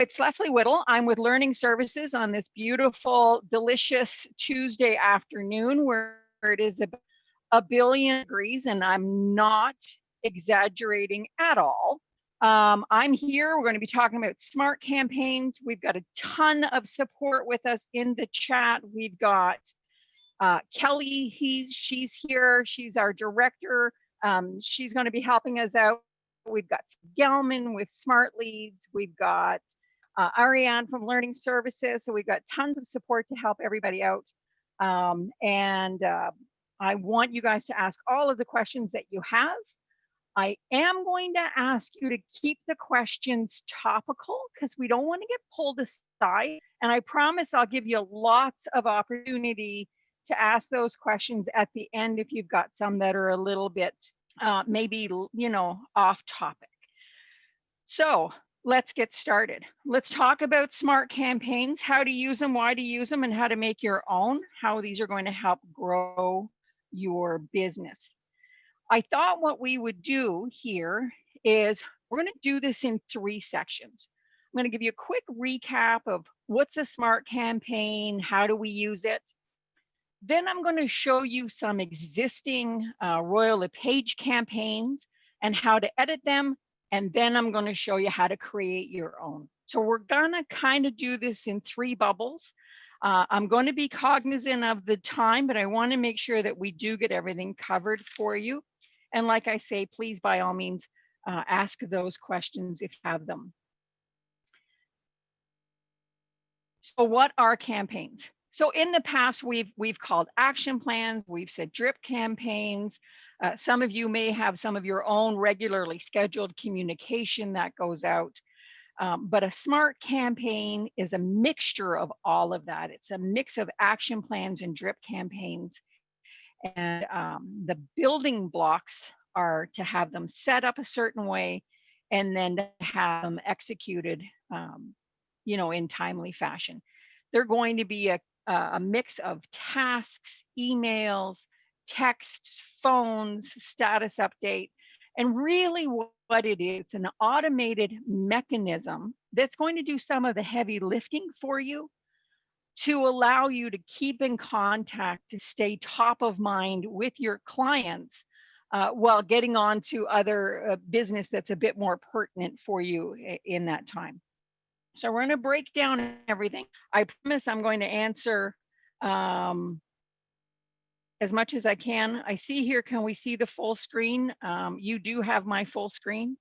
It's Leslie Whittle. I'm with Learning Services on this beautiful, delicious Tuesday afternoon where it is about 1 billion degrees, and I'm not exaggerating at all. I'm here. We're going to be talking about smart campaigns. We've got a ton of support with us in the chat. We've got Kelly. She's here. She's our director. She's going to be helping us out. We've got Gellman with Smart Leads. We've got Ariane from Learning Services. So we've got tons of support to help everybody out. I want you guys to ask all of the questions that you have. I am going to ask you to keep the questions topical because we don't want to get pulled aside. And I promise I'll give you lots of opportunity to ask those questions at the end if you've got some that are a little bit maybe, off topic. So let's get started. Let's talk about smart campaigns, how to use them, why to use them, and how to make your own, how these are going to help grow your business. I thought what we would do here is we're going to do this in 3 sections. I'm going to give you a quick recap of what's a smart campaign, how do we use it. Then I'm going to show you some existing Royal LePage campaigns and how to edit them. And then I'm going to show you how to create your own. So we're going to kind of do this in 3 bubbles. I'm going to be cognizant of the time, but I want to make sure that we do get everything covered for you. And like I say, please, by all means, ask those questions if you have them. So what are campaigns? So in the past, we've called action plans, we've said drip campaigns. Some of you may have some of your own regularly scheduled communication that goes out. But a smart campaign is a mixture of all of that. It's a mix of action plans and drip campaigns. And the building blocks are to have them set up a certain way and then to have them executed, in timely fashion. They're going to be a mix of tasks, emails, texts, phones, status update, and really what it is, it's an automated mechanism that's going to do some of the heavy lifting for you to allow you to keep in contact, to stay top of mind with your clients while getting on to other business that's a bit more pertinent for you in that time. So we're going to break down everything. I promise I'm going to answer as much as I can. I see here, can we see the full screen? You do have my full screen.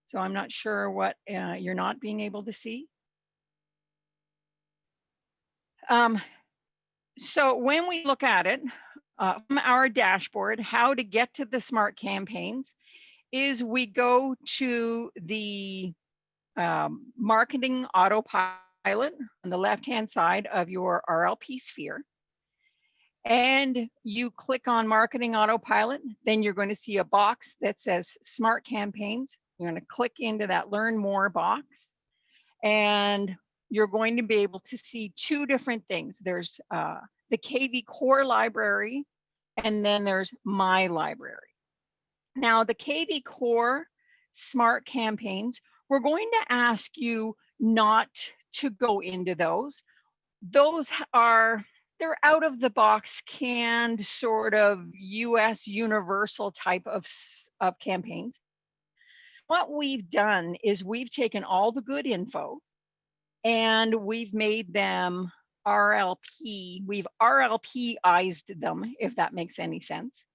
So I'm not sure what you're not being able to see. So when we look at it from our dashboard, how to get to the smart campaigns is we go to the marketing autopilot on the left-hand side of your rlpSPHERE. And you click on marketing autopilot, then you're going to see a box that says smart campaigns. You're going to click into that learn more box. And you're going to be able to see 2 different things. There's the KV core library, and then there's my library. Now the KV core smart campaigns, we're going to ask you not to go into those. Those are, they're out of the box canned sort of US universal type of campaigns. What we've done is we've taken all the good info and we've made them RLP. We've RLPized them, if that makes any sense.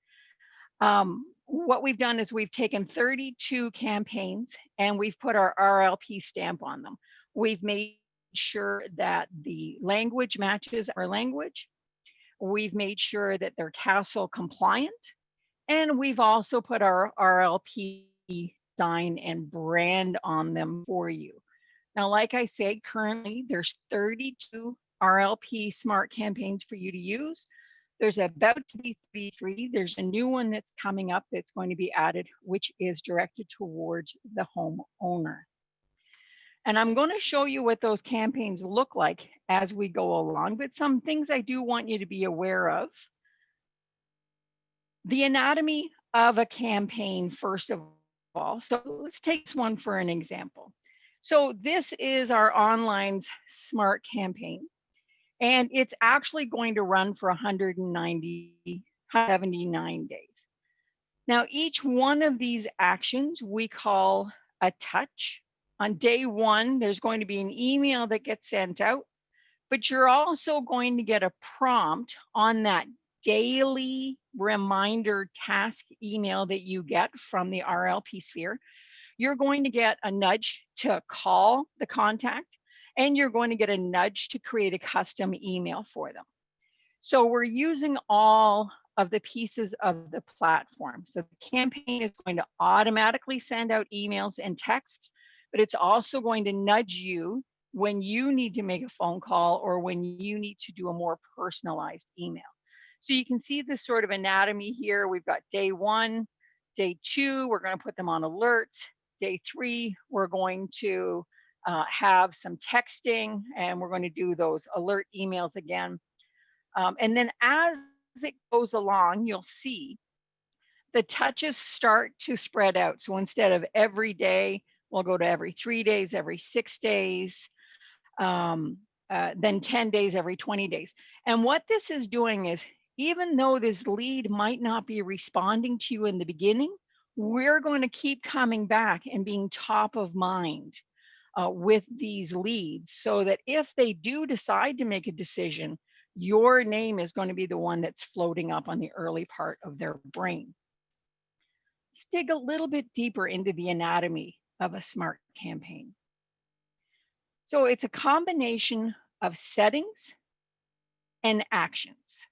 What we've done is we've taken 32 campaigns and we've put our RLP stamp on them. We've made sure that the language matches our language. We've made sure that they're CASL compliant. And we've also put our RLP sign and brand on them for you. Now, like I said, currently there's 32 RLP smart campaigns for you to use. There's about to be 33. There's a new one that's coming up that's going to be added, which is directed towards the homeowner. And I'm going to show you what those campaigns look like as we go along, but some things I do want you to be aware of. The anatomy of a campaign, first of all. So let's take this one for an example. So this is our online smart campaign, and it's actually going to run for 179 days. Now, each one of these actions we call a touch. On day one, there's going to be an email that gets sent out, but you're also going to get a prompt on that daily reminder task email that you get from the RLPSPHERE. You're going to get a nudge to call the contact, and you're going to get a nudge to create a custom email for them. So we're using all of the pieces of the platform. So the campaign is going to automatically send out emails and texts, but it's also going to nudge you when you need to make a phone call or when you need to do a more personalized email. So you can see this sort of anatomy here. We've got day one, day two, we're going to put them on alert. Day three, we're going to have some texting, and we're going to do those alert emails again. And then as it goes along, you'll see the touches start to spread out. So instead of every day, we'll go to every 3 days, every 6 days, then 10 days, every 20 days. And what this is doing is, even though this lead might not be responding to you in the beginning, we're going to keep coming back and being top of mind with these leads, so that if they do decide to make a decision, your name is going to be the one that's floating up on the early part of their brain. Let's dig a little bit deeper into the anatomy of a smart campaign. So it's a combination of settings and actions.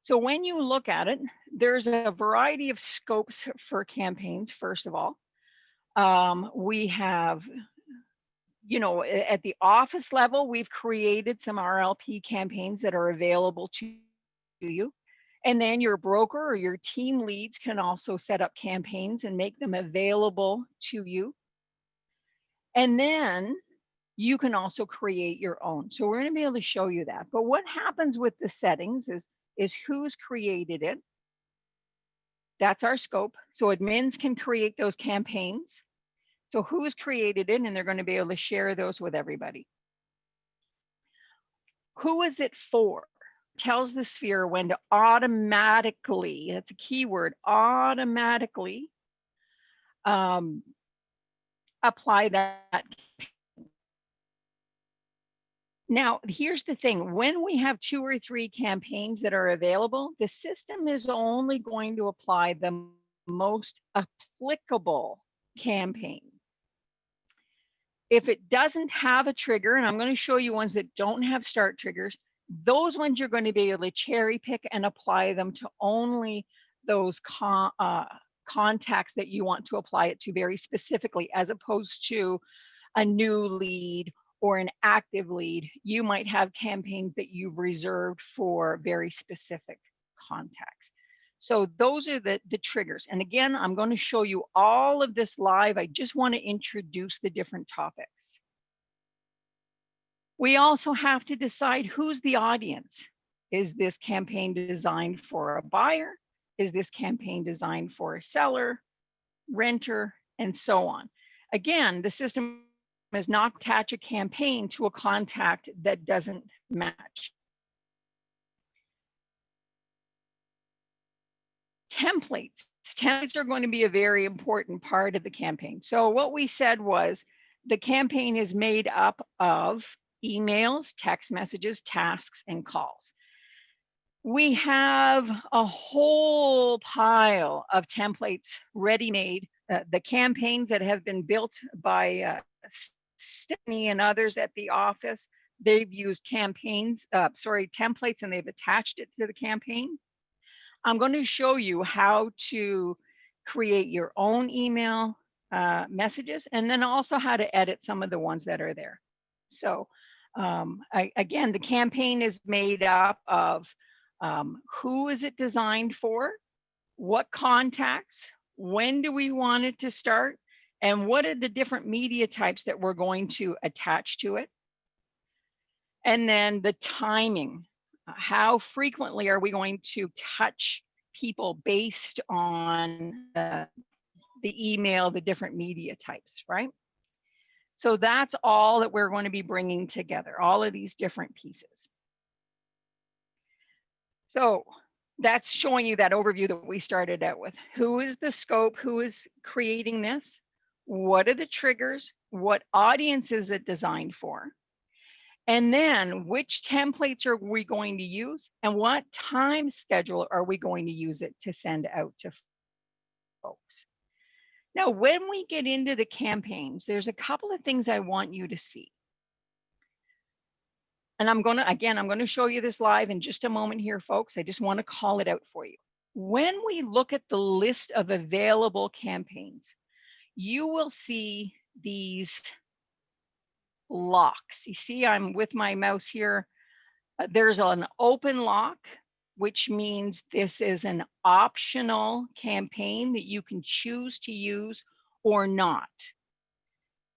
So when you look at it, there's a variety of scopes for campaigns. First of all, we have, at the office level, we've created some RLP campaigns that are available to you. And then your broker or your team leads can also set up campaigns and make them available to you. And then you can also create your own. So we're going to be able to show you that. But what happens with the settings is who's created it. That's our scope. So admins can create those campaigns. So who's created it, and they're going to be able to share those with everybody. Who is it for? Tells the sphere when to automatically, that's a keyword, automatically apply that. Now, here's the thing. When we have 2 or 3 campaigns that are available, the system is only going to apply the most applicable campaign. If it doesn't have a trigger, and I'm going to show you ones that don't have start triggers, those ones you're going to be able to cherry pick and apply them to only those contacts that you want to apply it to very specifically, as opposed to a new lead or an active lead. You might have campaigns that you've reserved for very specific contacts. So those are the triggers. And again, I'm going to show you all of this live. I just want to introduce the different topics. We also have to decide who's the audience. Is this campaign designed for a buyer? Is this campaign designed for a seller, renter, and so on? Again, the system is not attach a campaign to a contact that doesn't match. Templates. Templates are going to be a very important part of the campaign. So what we said was the campaign is made up of emails, text messages, tasks, and calls. We have a whole pile of templates ready-made. The campaigns that have been built by Stephanie and others at the office, they've used templates, and they've attached it to the campaign. I'm going to show you how to create your own email messages, and then also how to edit some of the ones that are there. So again, the campaign is made up of who is it designed for, what contacts, when do we want it to start, and what are the different media types that we're going to attach to it. And then the timing. How frequently are we going to touch people based on the email, the different media types, right? So that's all that we're going to be bringing together, all of these different pieces. So that's showing you that overview that we started out with. Who is the scope? Who is creating this? What are the triggers? What audience is it designed for? And then which templates are we going to use? And what time schedule are we going to use it to send out to folks? Now, when we get into the campaigns, there's a couple of things I want you to see. And I'm going to show you this live in just a moment here, folks. I just want to call it out for you. When we look at the list of available campaigns, you will see these locks. You see, I'm with my mouse here. There's an open lock, which means this is an optional campaign that you can choose to use or not.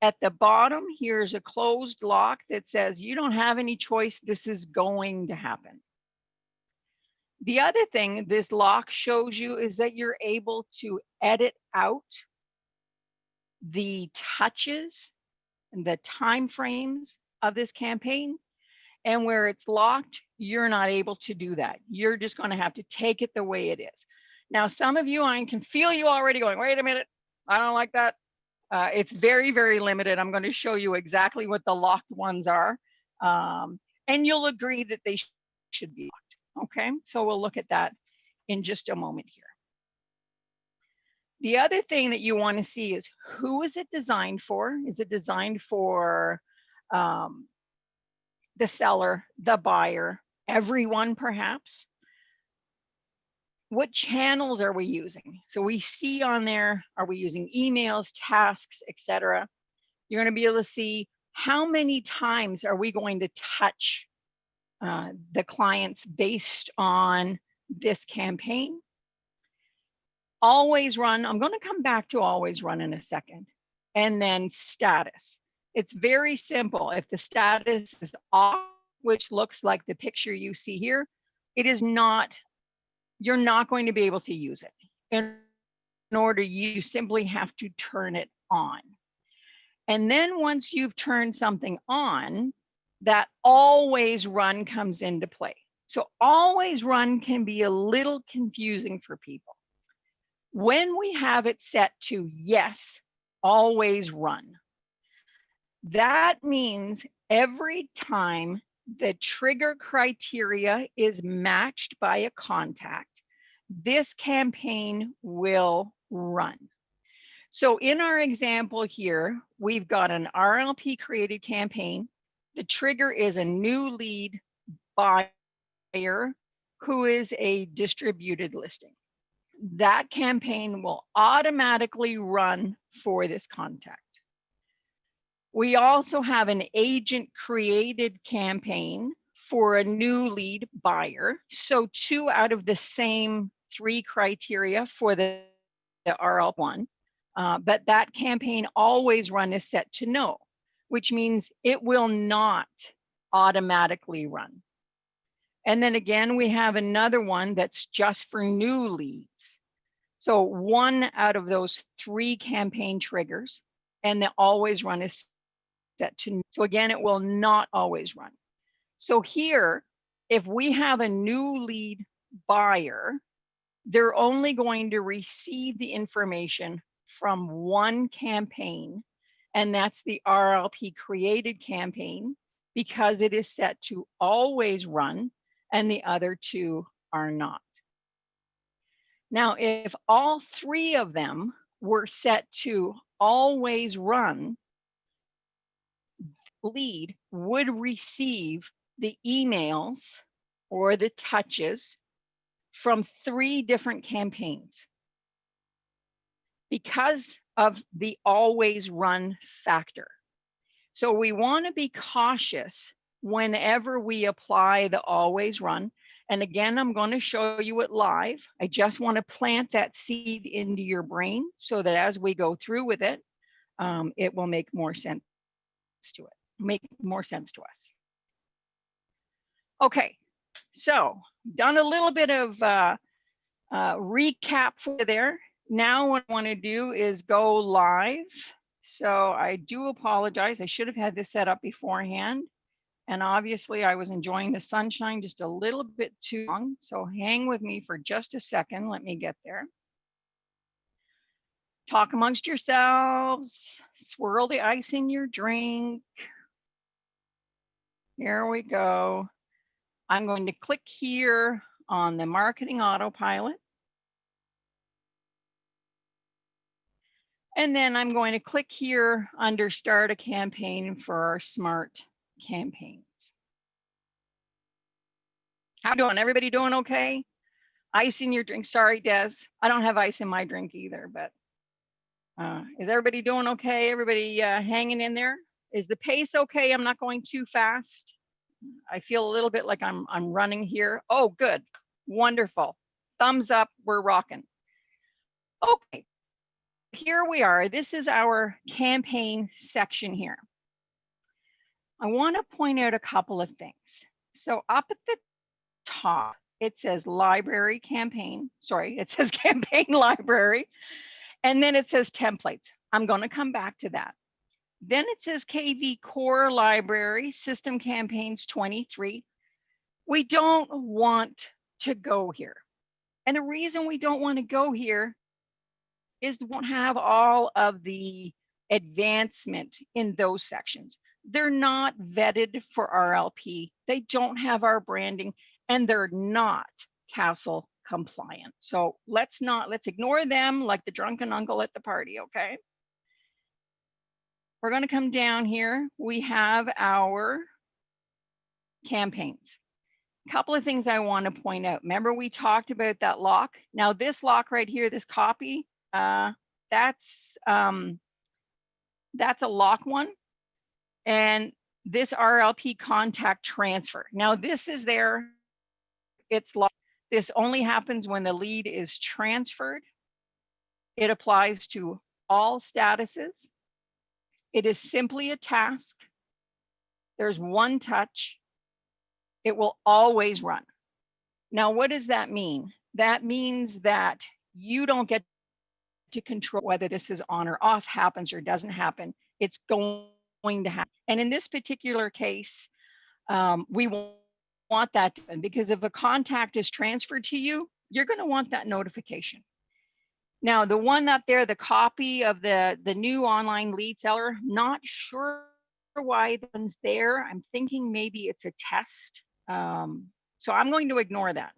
At the bottom, here's a closed lock that says you don't have any choice. This is going to happen. The other thing this lock shows you is that you're able to edit out the touches and the time frames of this campaign. And where it's locked, you're not able to do that. You're just going to have to take it the way it is. Now, some of you, I can feel you already going, wait a minute, I don't like that. It's very, very limited. I'm going to show you exactly what the locked ones are. And you'll agree that they should be locked. Okay, so we'll look at that in just a moment here. The other thing that you want to see is who is it designed for? Is it designed for the seller, the buyer, everyone perhaps? What channels are we using? So we see on there, are we using emails, tasks, etc.? You're going to be able to see how many times are we going to touch the clients based on this campaign. Always run, I'm going to come back to always run in a second. And then status. It's very simple. If the status is off, which looks like the picture you see here, it is not, you're not going to be able to use it. In order, you simply have to turn it on. And then once you've turned something on, that always run comes into play. So always run can be a little confusing for people. When we have it set to yes, always run, that means every time the trigger criteria is matched by a contact, this campaign will run. So in our example here, we've got an RLP created campaign. The trigger is a new lead buyer who is a distributed listing. That campaign will automatically run for this contact. We also have an agent created campaign for a new lead buyer. So 2 out of the same 3 criteria for the RL1, but that campaign always run is set to no, which means it will not automatically run. And then again, we have another one that's just for new leads. So 1 out of those 3 campaign triggers, and the always run is set to, so again, it will not always run. So here, if we have a new lead buyer, they're only going to receive the information from 1 campaign, and that's the RLP created campaign, because it is set to always run and the other 2 are not. Now, if all 3 of them were set to always run, lead would receive the emails or the touches from 3 different campaigns because of the always run factor. So we want to be cautious whenever we apply the always run. And again, I'm going to show you it live. I just want to plant that seed into your brain so that as we go through with it, it will make more sense to us. Okay, so done a little bit of recap for there. Now what I want to do is go live So I do apologize. I should have had this set up beforehand. And obviously I was enjoying the sunshine just a little bit too long. So hang with me for just a second. Let me get there. Talk amongst yourselves. Swirl the ice in your drink. Here we go. I'm going to click here on the marketing autopilot. And then I'm going to click here under start a campaign for our smart campaigns. How you doing? Everybody doing okay? Ice in your drink. Sorry, Des. I don't have ice in my drink either, but is everybody doing okay? Everybody hanging in there? Is the pace okay? I'm not going too fast. I feel a little bit like I'm running here. Oh, good. Wonderful. Thumbs up. We're rocking. Okay. Here we are. This is our campaign section here. I want to point out a couple of things. So up at the top, it says library campaign. Sorry, it says campaign library. And then it says templates. I'm going to come back to that. Then it says KV core library system campaigns 23. We don't want to go here. And the reason we don't want to go here is we won't have all of the advancement in those sections. They're not vetted for RLP. They don't have our branding, and they're not CASL compliant. So let's ignore them like the drunken uncle at the party, okay? We're going to come down here. We have our campaigns. A couple of things I want to point out. Remember we talked about that lock? Now this lock right here, this copy, that's a lock one. And this RLP contact transfer. Now this is there, it's locked. This only happens when the lead is transferred. It applies to all statuses. It is simply a task. There's one touch. It will always run. Now, what does that mean? That means that you don't get to control whether this is on or off, happens or doesn't happen. It's going to happen. And in this particular case, we want that to happen because if a contact is transferred to you, you're going to want that notification. Now, the one up there, the copy of the new online lead seller, not sure why that one's there. I'm thinking maybe it's a test. So I'm going to ignore that.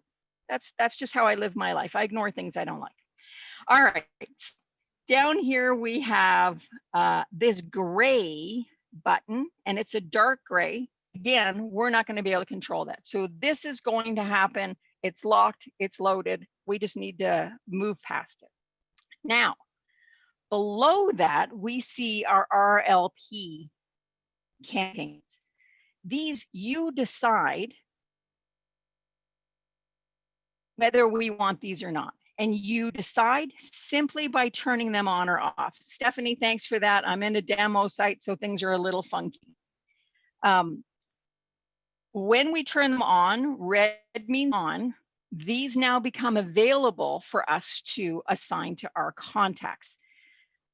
That's just how I live my life. I ignore things I don't like. All right. Down here we have this gray button, and it's a dark gray. Again, we're not going to be able to control that. So this is going to happen. It's locked, it's loaded. We just need to move past it. Now, below that, we see our RLP campaigns. These, you decide whether we want these or not. And you decide simply by turning them on or off. Stephanie, thanks for that. I'm in a demo site, so things are a little funky. When we turn them on, red means on, these now become available for us to assign to our contacts.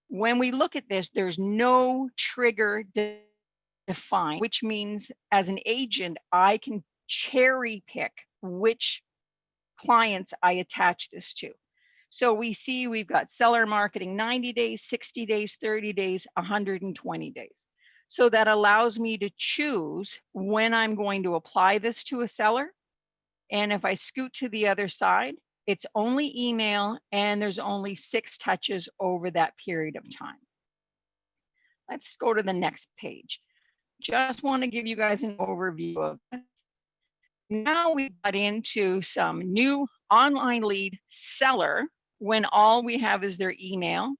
When we look at this, there's no trigger defined, which means as an agent, I can cherry pick which clients I attach this to. So we see we've got seller marketing 90 days, 60 days, 30 days, 120 days. So that allows me to choose when I'm going to apply this to a seller. And if I scoot to the other side, it's only email and there's only 6 touches over that period of time. Let's go to the next page. Just want to give you guys an overview of this. Now we got into some new online lead seller when all we have is their email.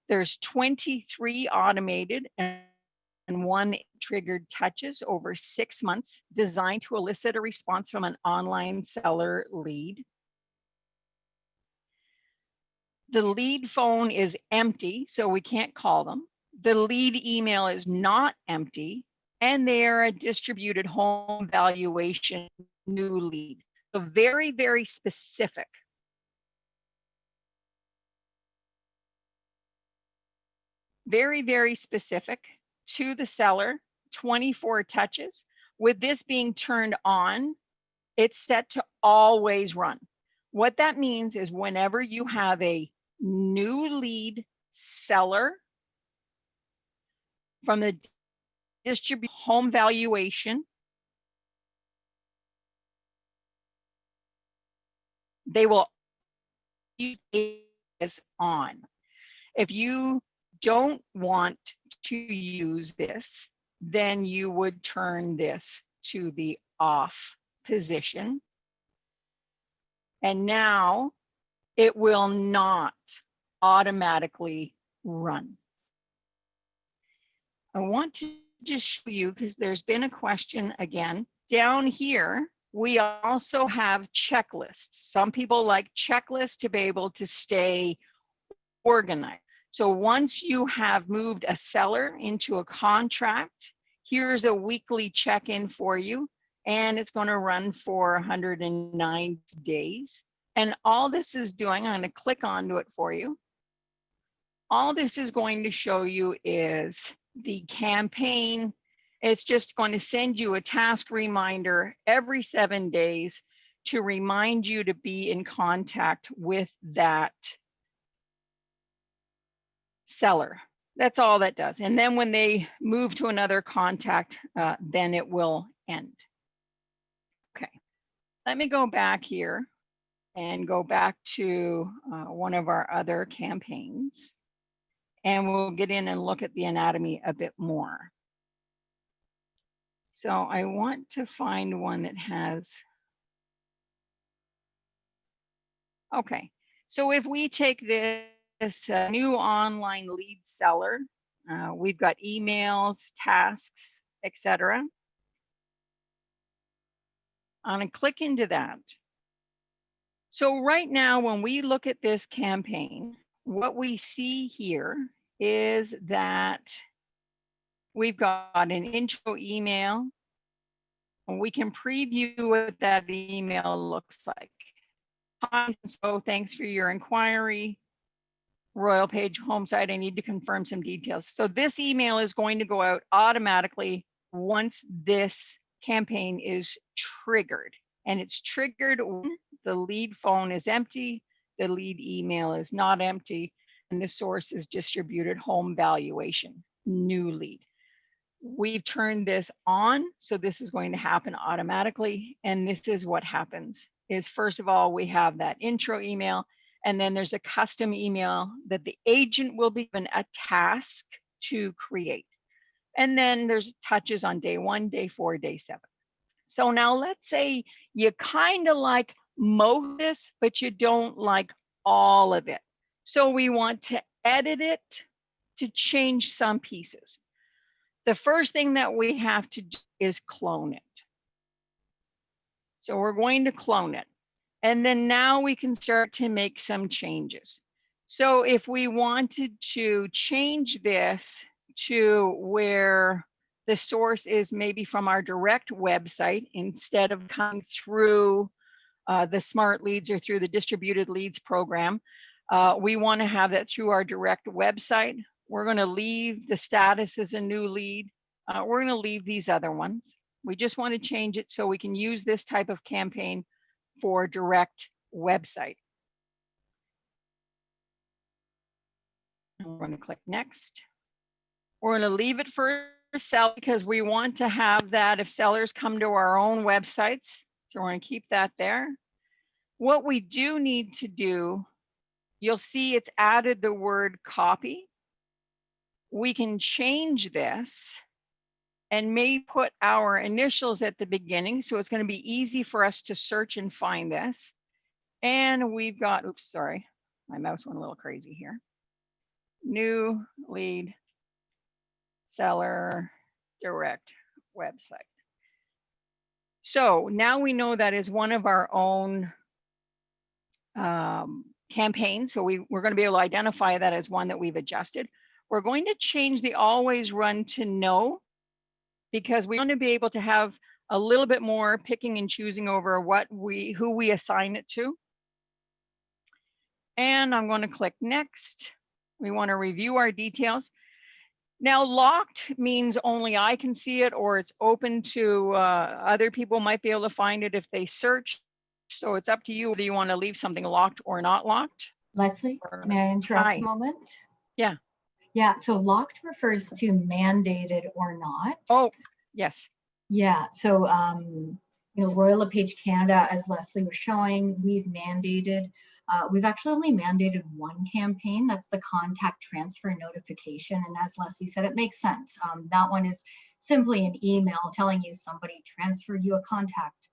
There's 23 automated and 1 triggered touches over 6 months designed to elicit a response from an online seller lead. The lead phone is empty, so we can't call them. The lead email is not empty, and they're a distributed home valuation new lead. So very, very specific. very, very specific to the seller, 24 touches. With this being turned on, it's set to always run. What that means is whenever you have a new lead seller from the distribute home valuation, they will use this on. If you don't want to use this, then you would turn this to the off position. And now it will not automatically run. I want to just show you, because there's been a question again. Down here, we also have checklists. Some people like checklists to be able to stay organized. So once you have moved a seller into a contract, here's a weekly check-in for you, and it's going to run for 109 days. And all this is doing, I'm going to click onto it for you. All this is going to show you is the campaign. It's just going to send you a task reminder every 7 days to remind you to be in contact with that seller. That's all that does. And then when they move to another contact, then it will end. Okay, let me go back here and go back to one of our other campaigns, and we'll get in and look at the anatomy a bit more. So I want to find one that has, okay. So if we take this new online lead seller, we've got emails, tasks, etc. I'm going to click into that. So right now, when we look at this campaign, what we see here is that we've got an intro email, and we can preview what that email looks like. Hi, so thanks for your inquiry. RLPage home site, I need to confirm some details. So this email is going to go out automatically once this campaign is triggered. And it's triggered when the lead phone is empty, the lead email is not empty, and the source is distributed home valuation, new lead. We've turned this on, so this is going to happen automatically. And this is what happens is, first of all, we have that intro email, and then there's a custom email that the agent will be given a task to create. And then there's touches on day 1, day 4, day 7. So now let's say you kind of like most of this, but you don't like all of it. So we want to edit it to change some pieces. The first thing that we have to do is clone it. So we're going to clone it. And then now we can start to make some changes. So if we wanted to change this to where the source is maybe from our direct website instead of coming through the smart leads or through the distributed leads program, we want to have that through our direct website. We're going to leave the status as a new lead. We're going to leave these other ones. We just want to change it so we can use this type of campaign for direct website. And we're going to click next. We're going to leave it for sell because we want to have that if sellers come to our own websites. So we're going to keep that there. What we do need to do, you'll see it's added the word copy. We can change this and may put our initials at the beginning. So it's going to be easy for us to search and find this. And we've got, oops, sorry, my mouse went a little crazy here. New lead seller direct website. So now we know that is one of our own campaigns. So we're going to be able to identify that as one that we've adjusted. We're going to change the always run to no, because we want to be able to have a little bit more picking and choosing over who we assign it to. And I'm going to click next. We want to review our details. Now, locked means only I can see it, or it's open to other people might be able to find it if they search. So it's up to you whether you want to leave something locked or not locked. Leslie, may I interrupt a moment? Yeah. Yeah, so locked refers to mandated or not. Oh, yes. Yeah, so, Royal LePage Canada, as Leslie was showing, we've actually only mandated one campaign. That's the contact transfer notification. And as Leslie said, it makes sense. That one is simply an email telling you somebody transferred you a contact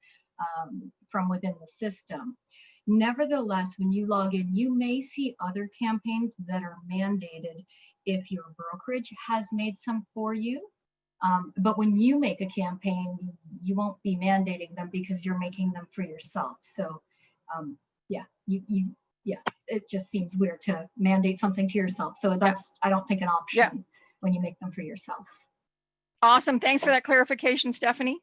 from within the system. Nevertheless, when you log in, you may see other campaigns that are mandated if your brokerage has made some for you. But when you make a campaign, you won't be mandating them because you're making them for yourself. So it just seems weird to mandate something to yourself. So that's, I don't think, an option when you make them for yourself. Awesome. Thanks for that clarification, Stephanie.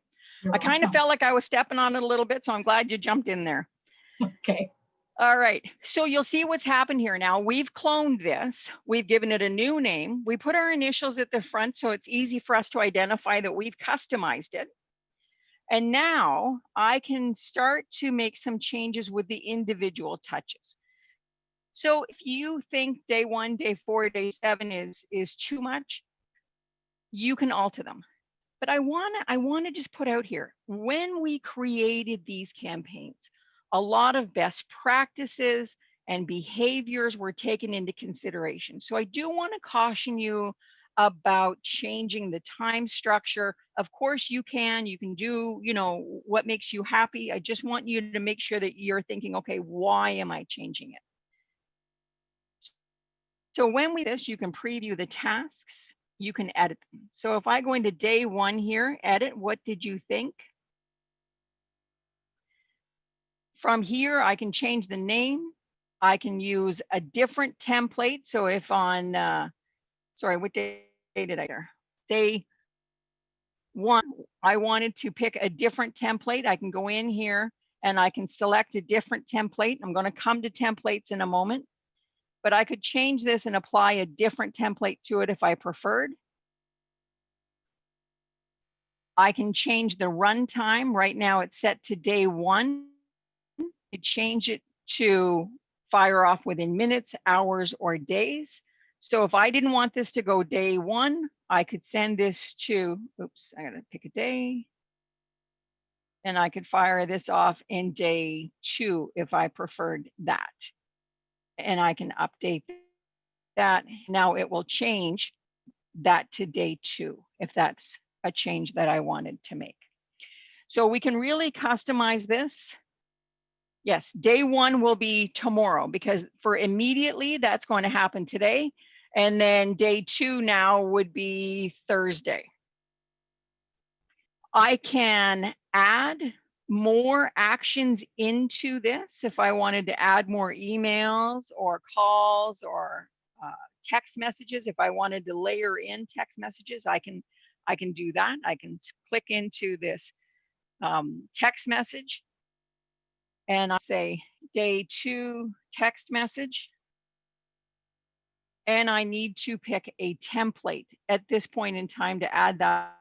I kind of felt like I was stepping on it a little bit, so I'm glad you jumped in there. Okay. All right, so you'll see what's happened here now. We've cloned this. We've given it a new name. We put our initials at the front so it's easy for us to identify that we've customized it. And now I can start to make some changes with the individual touches. So if you think day 1, day 4, day 7 is too much, you can alter them. But I want to just put out here, when we created these campaigns, a lot of best practices and behaviors were taken into consideration. So I do want to caution you about changing the time structure. Of course you can do, what makes you happy. I just want you to make sure that you're thinking, okay, why am I changing it? So when we do this, you can preview the tasks, you can edit them. So if I go into day 1 here, edit, what did you think? From here, I can change the name. I can use a different template. So if on, what day did I hear? Day 1, I wanted to pick a different template. I can go in here and I can select a different template. I'm going to come to templates in a moment, but I could change this and apply a different template to it if I preferred. I can change the runtime. Right now it's set to day 1. Change it to fire off within minutes, hours, or days. So if I didn't want this to go day 1, I could send this to, oops, I gotta pick a day. And I could fire this off in day 2 if I preferred that. And I can update that. Now it will change that to day 2 if that's a change that I wanted to make. So we can really customize this. Yes, day 1 will be tomorrow, because for immediately, that's going to happen today. And then day 2 now would be Thursday. I can add more actions into this if I wanted to add more emails or calls or text messages. If I wanted to layer in text messages, I can do that. I can click into this text message. And I say day 2 text message. And I need to pick a template at this point in time to add that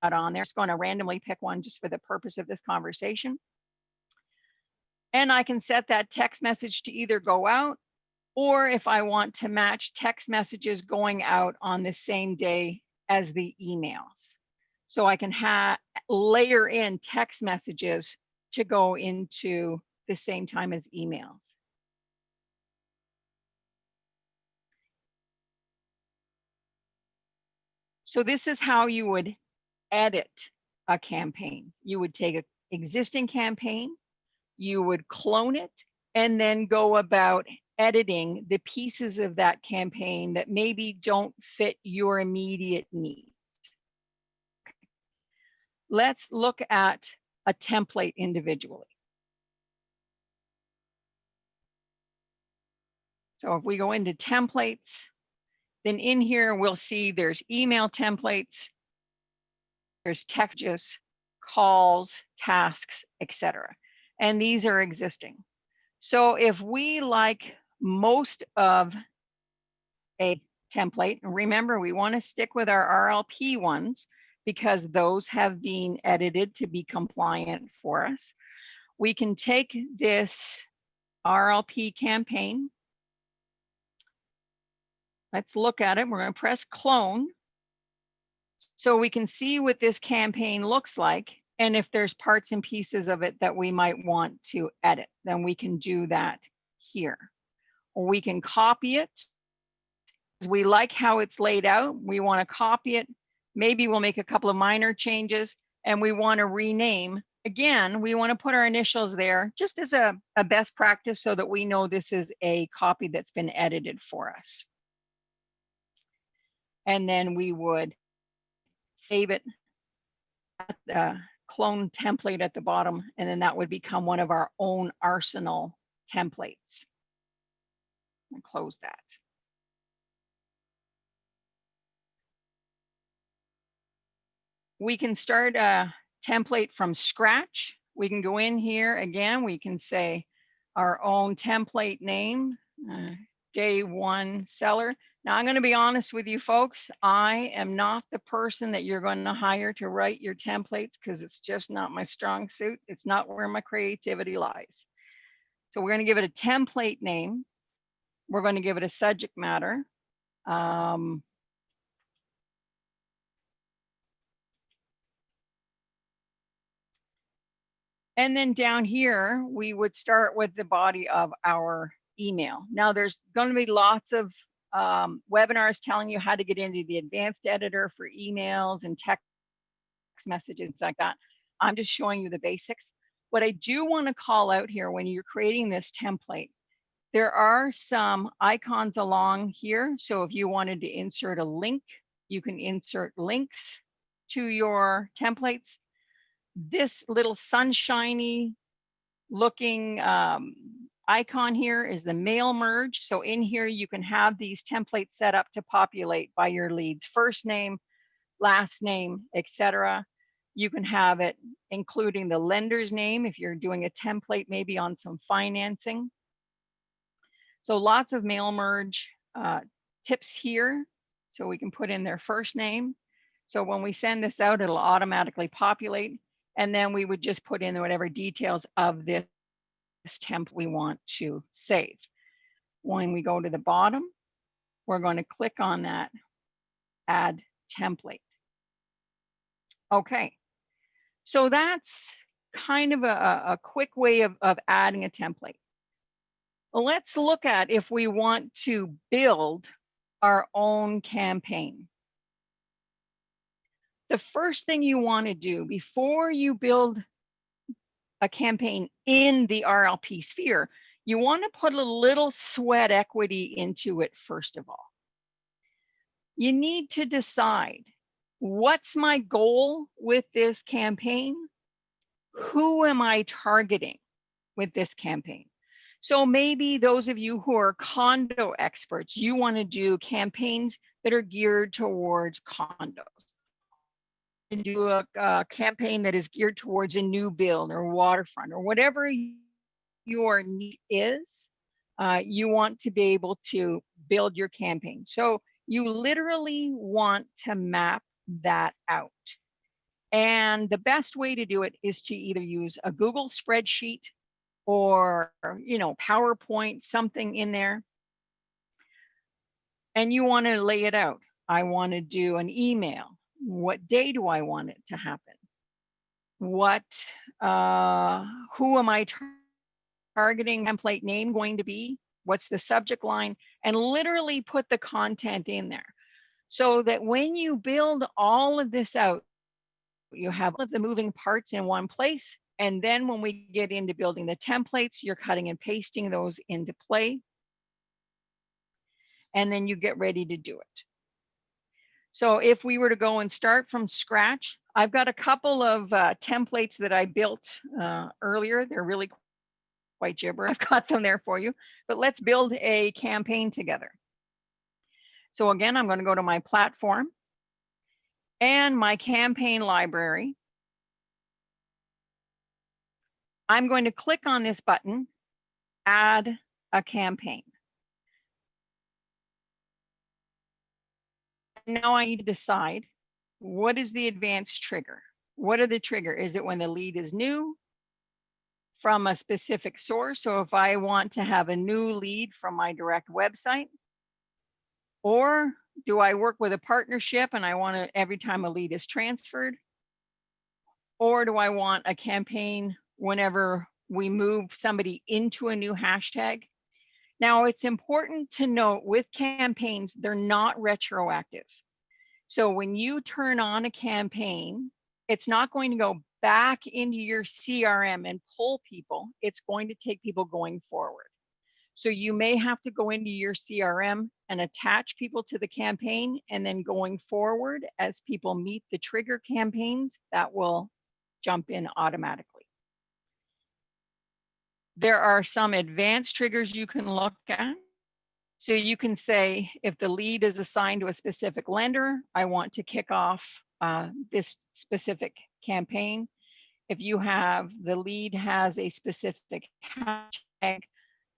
on there. It's going to randomly pick one just for the purpose of this conversation. And I can set that text message to either go out, or if I want to match text messages going out on the same day as the emails. So I can layer in text messages to go into the same time as emails. So this is how you would edit a campaign. You would take an existing campaign, you would clone it, and then go about editing the pieces of that campaign that maybe don't fit your immediate needs. Let's look at a template individually. So if we go into templates, then in here we'll see there's email templates, there's texts, calls, tasks, etc. And these are existing. So if we like most of a template. And remember, we want to stick with our RLP ones because those have been edited to be compliant for us. We can take this RLP campaign. Let's look at it. We're going to press clone so we can see what this campaign looks like. And if there's parts and pieces of it that we might want to edit, then we can do that here. Or we can copy it. We like how it's laid out. We want to copy it. Maybe we'll make a couple of minor changes and we want to rename. Again, we want to put our initials there just as a best practice so that we know this is a copy that's been edited for us. And then we would save it at the clone template at the bottom, and then that would become one of our own arsenal templates. And close that. We can start a template from scratch. We can go in here again. We can say our own template name, day one seller. Now I'm going to be honest with you folks. I am not the person that you're going to hire to write your templates because it's just not my strong suit. It's not where my creativity lies. So we're going to give it a template name. We're going to give it a subject matter. And then down here, we would start with the body of our email. Now there's going to be lots of webinars telling you how to get into the advanced editor for emails and text messages like that. I'm just showing you the basics. What I do want to call out here when you're creating this template, there are some icons along here. So if you wanted to insert a link, you can insert links to your templates. This little sunshiny looking icon here is the mail merge. So in here, you can have these templates set up to populate by your lead's first name, last name, etc. You can have it including the lender's name if you're doing a template maybe on some financing. So lots of mail merge tips here. So we can put in their first name. So when we send this out, it'll automatically populate. And then we would just put in whatever details of this temp we want to save. When we go to the bottom, we're going to click on that add template. Okay, so that's kind of a quick way of adding a template. Let's look at if we want to build our own campaign. The first thing you want to do before you build a campaign in the RLPSPHERE, you want to put a little sweat equity into it first of all. You need to decide, what's my goal with this campaign? Who am I targeting with this campaign? So maybe those of you who are condo experts, you want to do campaigns that are geared towards condos. And do a campaign that is geared towards a new build or waterfront or whatever your need is, you want to be able to build your campaign. So you literally want to map that out. And the best way to do it is to either use a Google spreadsheet or, PowerPoint, something in there. And you want to lay it out. I want to do an email. What day do I want it to happen? Who am I targeting? Template name going to be? What's the subject line? And literally put the content in there so that when you build all of this out, you have all of the moving parts in one place. And then when we get into building the templates, you're cutting and pasting those into play. And then you get ready to do it. So if we were to go and start from scratch, I've got a couple of templates that I built earlier. They're really quite gibber. I've got them there for you, but let's build a campaign together. So again, I'm going to go to my platform and my campaign library. I'm going to click on this button, add a campaign. Now I need to decide, what is the advanced trigger? What are the trigger? Is it when the lead is new from a specific source? So if I want to have a new lead from my direct website, or do I work with a partnership and I want to, every time a lead is transferred? Or do I want a campaign whenever we move somebody into a new hashtag? Now, it's important to note with campaigns, they're not retroactive. So when you turn on a campaign, it's not going to go back into your CRM and pull people. It's going to take people going forward. So you may have to go into your CRM and attach people to the campaign, and then going forward, as people meet the trigger campaigns, that will jump in automatically. There are some advanced triggers you can look at. So you can say, if the lead is assigned to a specific lender, I want to kick off this specific campaign. If you have, the lead has a specific hashtag,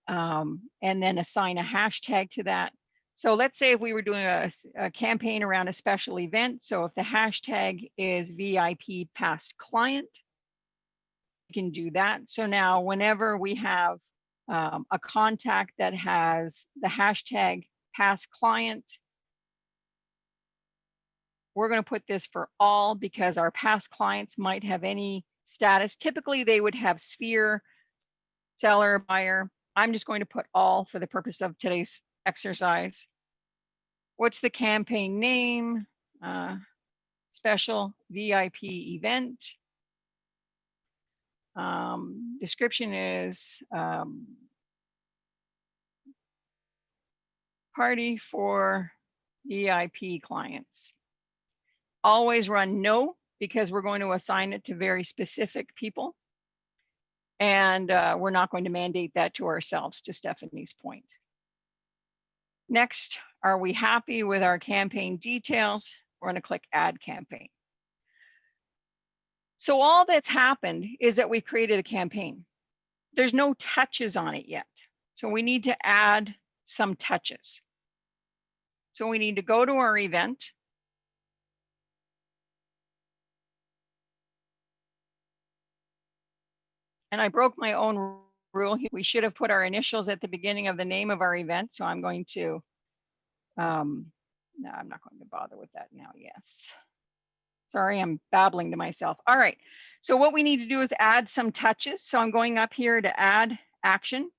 and then assign a hashtag to that. So let's say if we were doing a campaign around a special event. So if the hashtag is VIP past client, you can do that. So now whenever we have a contact that has the hashtag past client, we're going to put this for all, because our past clients might have any status. Typically they would have sphere, seller, buyer. I'm just going to put all for the purpose of today's exercise. What's the campaign name? Special VIP event. Description is party for VIP clients. Always run no, because we're going to assign it to very specific people. And we're not going to mandate that to ourselves, to Stephanie's point. Next, are we happy with our campaign details? We're going to click Add Campaign. So all that's happened is that we created a campaign. There's no touches on it yet. So we need to add some touches. So we need to go to our event. And I broke my own rule here. We should have put our initials at the beginning of the name of our event. So I'm going to, no, I'm not going to bother with that now. Yes. Sorry, I'm babbling to myself. All right. So what we need to do is add some touches. So I'm going up here to add action.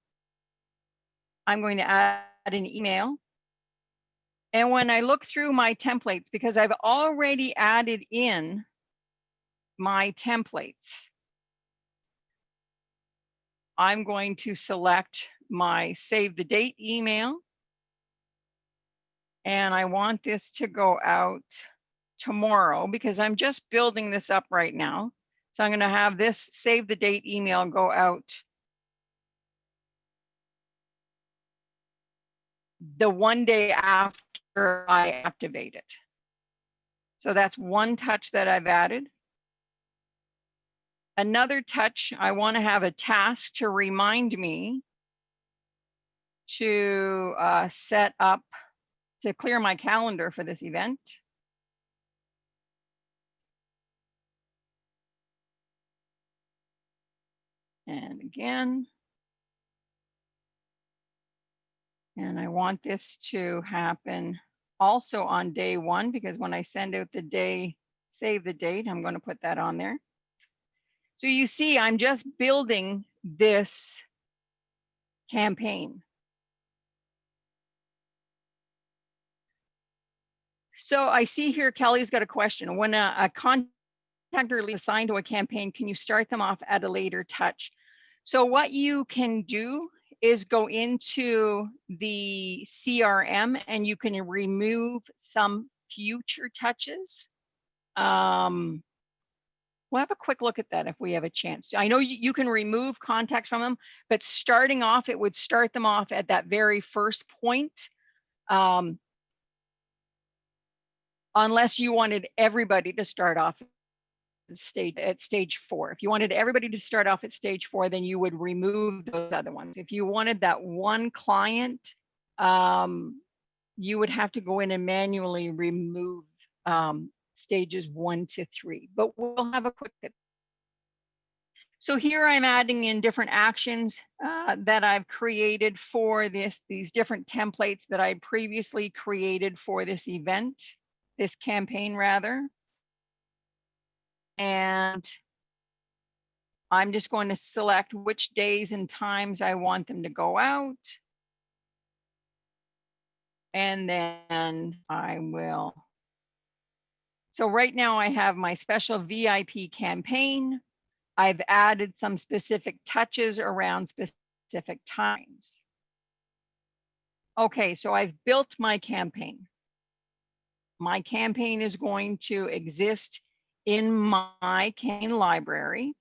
I'm going to add an email. And when I look through my templates, because I've already added in my templates, I'm going to select my save the date email. And I want this to go out tomorrow, because I'm just building this up right now. So I'm going to have this save the date email go out the one day after I activate it. So that's one touch that I've added. Another touch, I want to have a task to remind me to set up, to clear my calendar for this event. And again, and I want this to happen also on day one, because when I send out the day, save the date, I'm going to put that on there. So you see, I'm just building this campaign. So I see here, Kelly's got a question. When a contactor is assigned to a campaign, can you start them off at a later touch? So what you can do is go into the CRM and you can remove some future touches. We'll have a quick look at that if we have a chance. I know you can remove contacts from them, but starting off, it would start them off at that very first point. Unless you wanted everybody to start off at stage 4. If you wanted everybody to start off at stage 4, then you would remove those other ones. If you wanted that one client you would have to go in and manually remove stages 1 to 3, but we'll have a quick tip. So here I'm adding in different actions that I've created for these different templates that I previously created for this event, this campaign rather. And I'm just going to select which days and times I want them to go out. And then I will. So right now I have my special VIP campaign. I've added some specific touches around specific times. Okay, so I've built my campaign. My campaign is going to exist in my campaign library.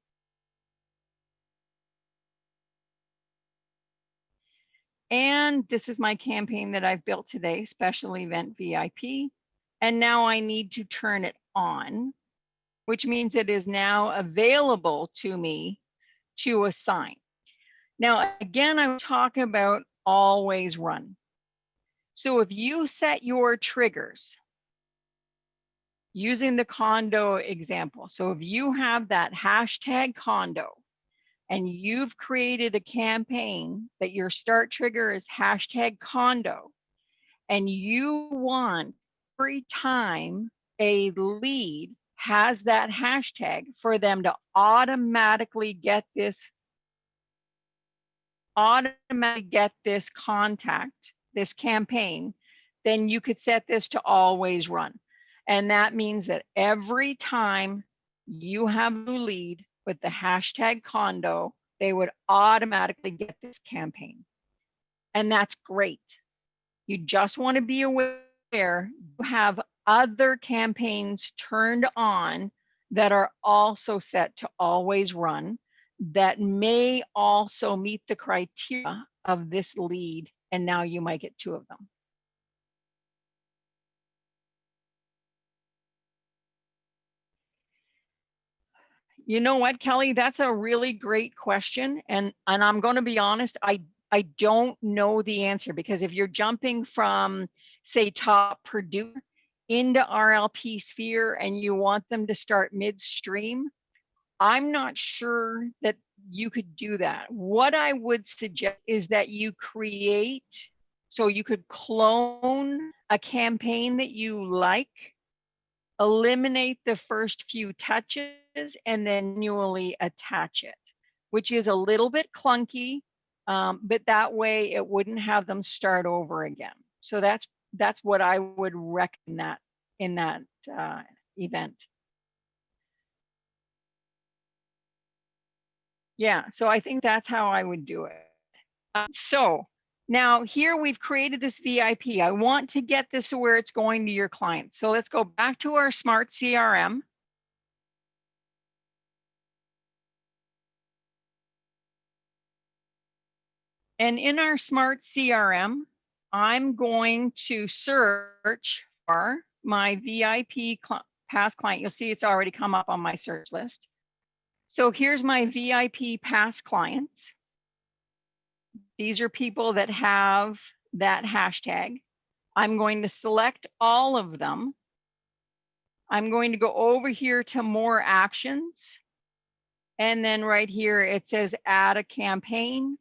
And this is my campaign that I've built today, special event VIP. And now I need to turn it on, which means it is now available to me to assign. Now, again, I talk about always run. So if you set your triggers using the condo example, so if you have that hashtag condo and you've created a campaign that your start trigger is hashtag condo, and you want every time a lead has that hashtag for them to automatically get this contact, this campaign, then you could set this to always run. And that means that every time you have a new lead with the hashtag condo, they would automatically get this campaign. And that's great. You just want to be aware you have other campaigns turned on that are also set to always run that may also meet the criteria of this lead, and now you might get 2 of them. You know what, Kelly, that's a really great question. And I'm going to be honest, I don't know the answer, because if you're jumping from, say, top producer into RLPSPHERE and you want them to start midstream, I'm not sure that you could do that. What I would suggest is that you create, so you could clone a campaign that you like, eliminate the first few touches, and then manually attach it, which is a little bit clunky, but that way it wouldn't have them start over again. So that's what I would recommend in that event. Yeah, so I think that's how I would do it. So now here we've created this VIP. I want to get this to where it's going to your client. So let's go back to our Smart CRM. And in our Smart CRM, I'm going to search for my VIP past client. You'll see it's already come up on my search list. So here's my VIP past clients. These are people that have that hashtag. I'm going to select all of them. I'm going to go over here to more actions. And then right here, it says add a campaign.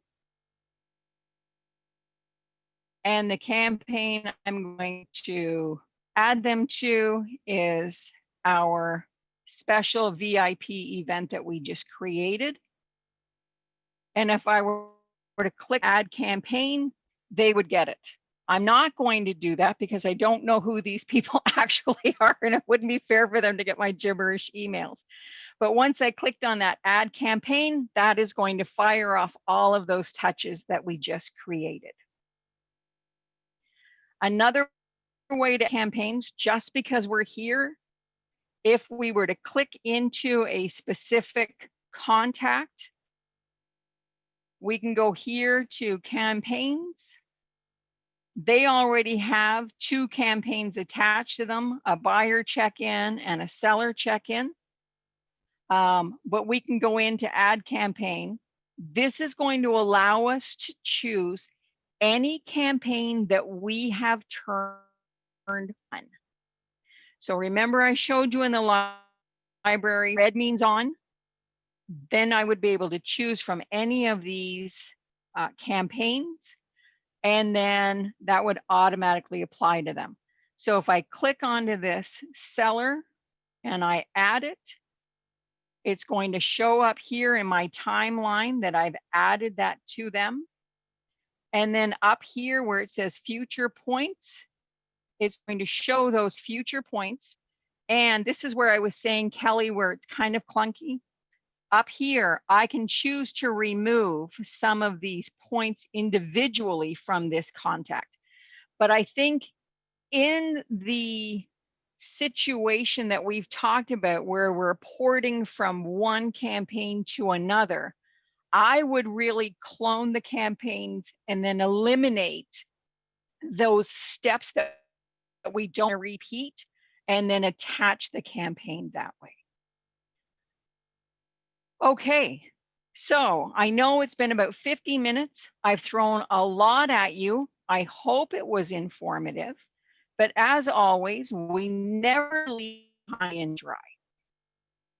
And the campaign I'm going to add them to is our special VIP event that we just created. And if I were to click add campaign, they would get it. I'm not going to do that because I don't know who these people actually are, and it wouldn't be fair for them to get my gibberish emails. But once I clicked on that add campaign, that is going to fire off all of those touches that we just created. Another way to campaigns, just because we're here, if we were to click into a specific contact, we can go here to campaigns. They already have 2 campaigns attached to them, a buyer check-in and a seller check-in. But we can go into add campaign. This is going to allow us to choose any campaign that we have turned on. So remember I showed you in the library, red means on. Then I would be able to choose from any of these campaigns, and then that would automatically apply to them. So if I click onto this seller and I add it, it's going to show up here in my timeline that I've added that to them. And then up here where it says future points, it's going to show those future points. And this is where I was saying, Kelly, where it's kind of clunky. Up here, I can choose to remove some of these points individually from this contact. But I think in the situation that we've talked about where we're porting from one campaign to another, I would really clone the campaigns and then eliminate those steps that we don't repeat, and then attach the campaign that way. Okay, so I know it's been about 50 minutes. I've thrown a lot at you. I hope it was informative, but as always, we never leave high and dry.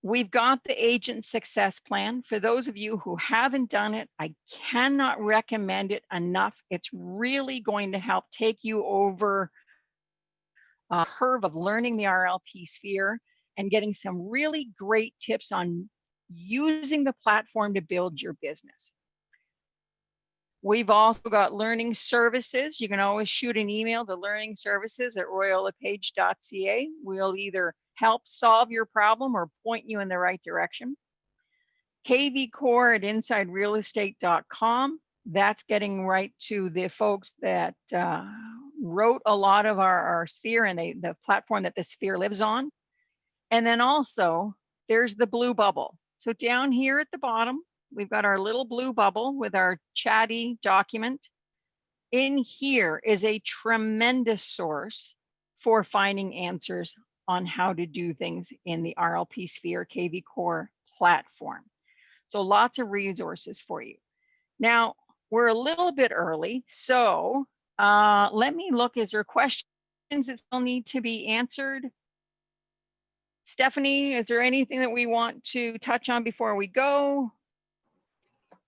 We've got the agent success plan. For those of you who haven't done it, I cannot recommend it enough. It's really going to help take you over a curve of learning the RLP sphere and getting some really great tips on using the platform to build your business. We've also got learning services. You can always shoot an email to learningservices@rlpSPHERE.ca. We'll either help solve your problem or point you in the right direction. kvcore@insiderealestate.com. That's getting right to the folks that wrote a lot of our sphere and the platform that the sphere lives on. And then also there's the blue bubble. So down here at the bottom, we've got our little blue bubble with our chatty document. In here is a tremendous source for finding answers on how to do things in the RLP sphere KV Core platform. So lots of resources for you. Now, we're a little bit early, so let me look. Is there questions that still need to be answered? Stephanie, is there anything that we want to touch on before we go?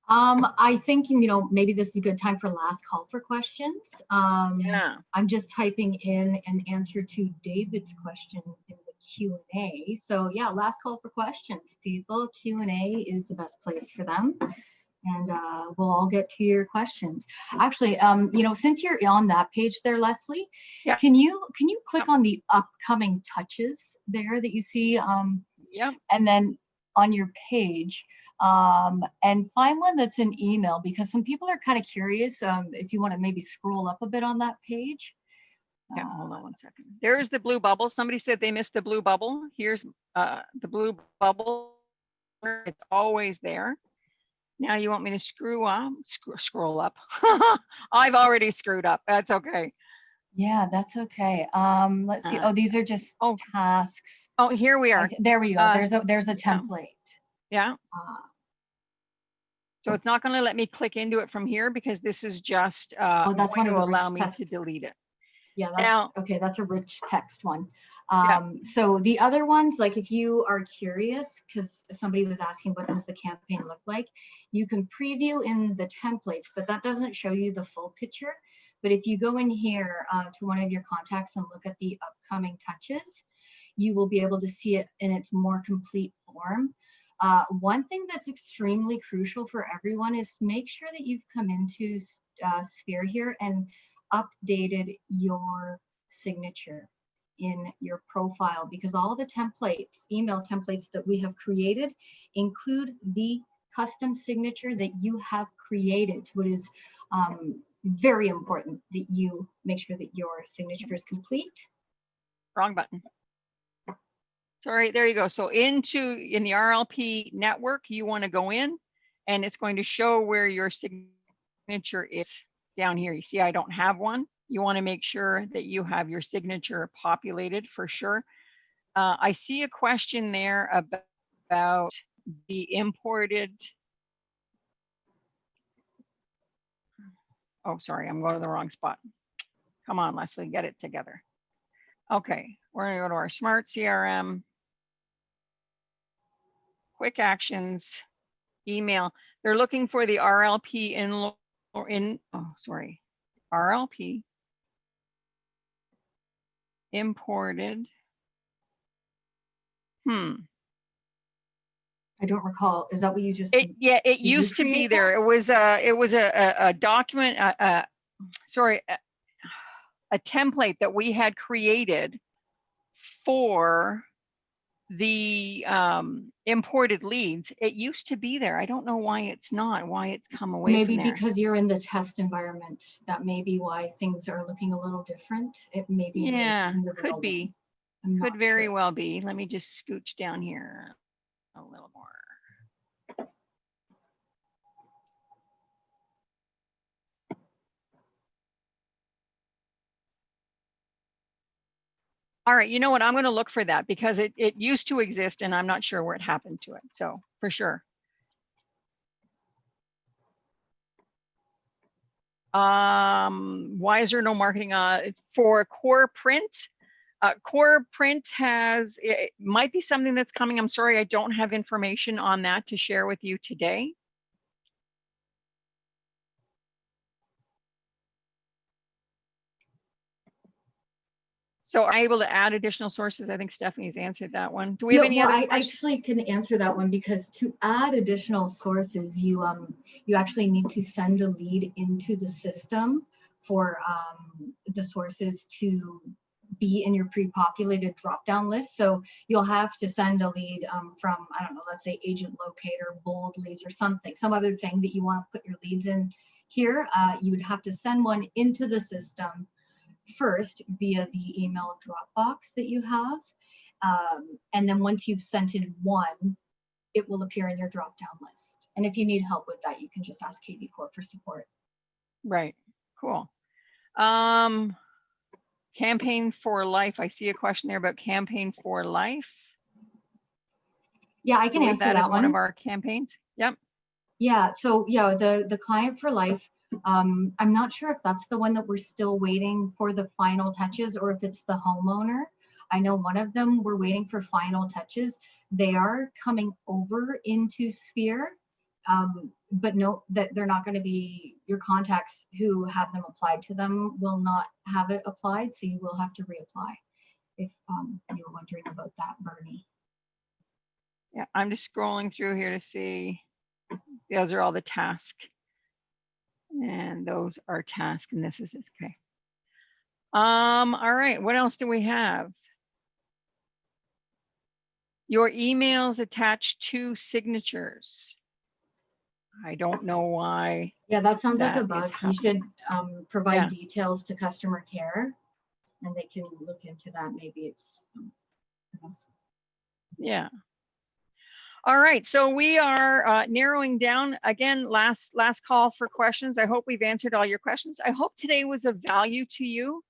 I think, maybe this is a good time for last call for questions. Yeah. I'm just typing in an answer to David's question in the Q&A. So yeah, last call for questions, people. Q&A is the best place for them. And we'll all get to your questions. Actually, since you're on that page there, Leslie, yeah. can you click on the upcoming touches there that you see? Yeah. And then on your page, and find one that's an email, because some people are kind of curious. If you want to maybe scroll up a bit on that page. Yeah, hold on one second. There's the blue bubble. Somebody said they missed the blue bubble. Here's the blue bubble. It's always there. Now you want me to scroll up. I've already screwed up. That's okay. Yeah, that's okay. Let's see. Oh, these are just tasks. Oh, here we are. There we go. There's a template. Yeah. So it's not going to let me click into it from here because this is just that's going one to of the allow me tests. to delete it. Yeah, that's okay. That's a rich text one. Yeah. So the other ones, like if you are curious, because somebody was asking what does the campaign look like, you can preview in the templates, but that doesn't show you the full picture. But if you go in here to one of your contacts and look at the upcoming touches, you will be able to see it in its more complete form. One thing that's extremely crucial for everyone is make sure that you've come into Sphere here and updated your signature in your profile, because all the templates, email templates that we have created include the custom signature that you have created. So it is very important that you make sure that your signature is complete. Wrong button. Sorry, there you go. So in the RLP network, you want to go in and it's going to show where your signature is down here. You see, I don't have one. You want to make sure that you have your signature populated for sure. I see a question there about the imported. Oh, sorry, I'm going to the wrong spot. Come on, Leslie, get it together. Okay, we're gonna go to our smart CRM, quick actions, email. They're looking for the RLP RLP imported. I don't recall. Is that what you just? It used to be there. It was a document. Sorry, a template that we had created for the imported leads. It used to be there. I don't know why it's not. Why it's come away. Maybe from there. because you're in the test environment. That may be why things are looking a little different. It may be. Yeah, in the could be. Could very well be. Let me just scooch down here a little more. All right, you know what? I'm going to look for that because it used to exist and I'm not sure where it happened to it. So for sure. Why is there no marketing for core print? Core print has, it might be something that's coming. I'm sorry, I don't have information on that to share with you today. So are you able to add additional sources? I think Stephanie's answered that one. Do we have any other questions? I actually can answer that one because to add additional sources, you actually need to send a lead into the system for the sources to be in your pre-populated drop-down list. So you'll have to send a lead from, I don't know, let's say agent locator, bold leads or something, some other thing that you want to put your leads in here. You would have to send one into the system first via the email Dropbox that you have. And then once you've sent in one, it will appear in your drop-down list. And if you need help with that, you can just ask KV Corp for support. Right, cool. Campaign for life. I see a question there about campaign for life. Yeah, I can answer that one. One of our campaigns. Yep. Yeah, so yeah, the client for life, I'm not sure if that's the one that we're still waiting for the final touches or if it's the homeowner. I know one of them we're waiting for final touches. They are coming over into Sphere, but note that they're not going to be, your contacts who have them applied to them will not have it applied, so you will have to reapply if you were wondering about that, Bernie. Yeah, I'm just scrolling through here to see. Those are all the tasks. And those are tasks, and this is it. Okay. All right, what else do we have? Your emails attached to signatures. I don't know why. Yeah, that sounds like a bug. You should provide details to customer care and they can look into that. Maybe it's yeah. All right, so we are narrowing down again. Last call for questions. I hope we've answered all your questions. I hope today was of value to you.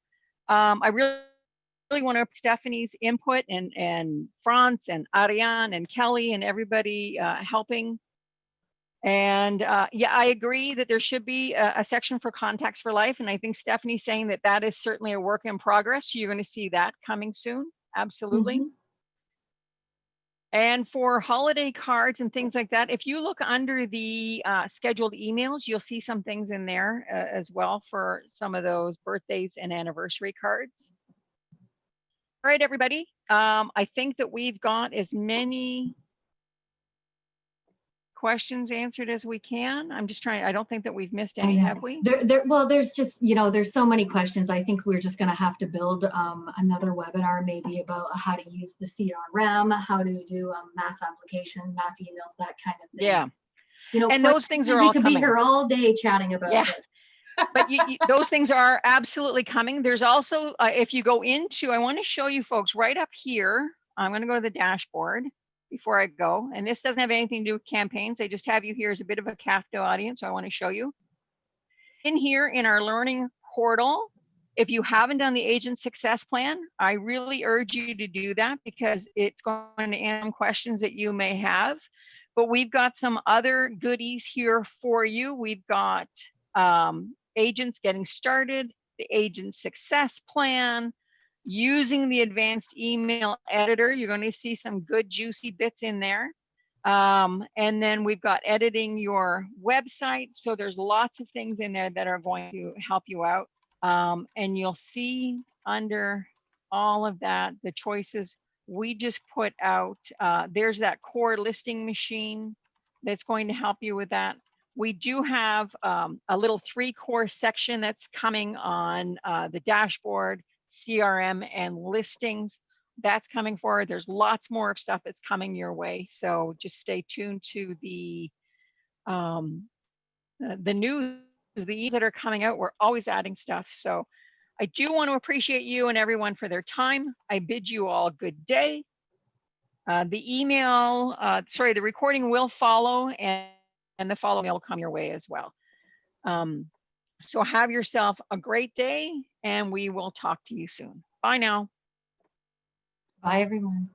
I really want to Stephanie's input and Franz and Ariane and Kelly and everybody helping. And yeah, I agree that there should be a section for Contacts for Life. And I think Stephanie's saying that that is certainly a work in progress. You're going to see that coming soon. Absolutely. Mm-hmm. And for holiday cards and things like that, if you look under the scheduled emails, you'll see some things in there as well for some of those birthdays and anniversary cards. All right, everybody. I think that we've got as many questions answered as we can. I'm just trying, I don't think that we've missed any, have we? Well, there's just, you know, there's so many questions. I think we're just going to have to build another webinar maybe about how to use the CRM, how to do mass application, mass emails, that kind of thing. Yeah. You know, and those things are all coming. We could be here all day chatting about this. But those things are absolutely coming. There's also, if you go into, I want to show you folks right up here. I'm going to go to the dashboard before I go. And this doesn't have anything to do with campaigns. I just have you here as a bit of a CAFDO audience. So I want to show you. In here in our learning portal, if you haven't done the agent success plan, I really urge you to do that because it's going to answer questions that you may have. But we've got some other goodies here for you. We've got agents getting started, the agent success plan, using the advanced email editor. You're going to see some good juicy bits in there. And then we've got editing your website. So there's lots of things in there that are going to help you out. And you'll see under all of that, the choices we just put out. There's that core listing machine that's going to help you with that. We do have a little 3-core section that's coming on the dashboard, CRM, and listings. That's coming forward. There's lots more of stuff that's coming your way. So just stay tuned to the news, the emails that are coming out. We're always adding stuff. So I do want to appreciate you and everyone for their time. I bid you all good day. The recording will follow, and the follow will come your way as well. So have yourself a great day, and we will talk to you soon. Bye now. Bye, everyone.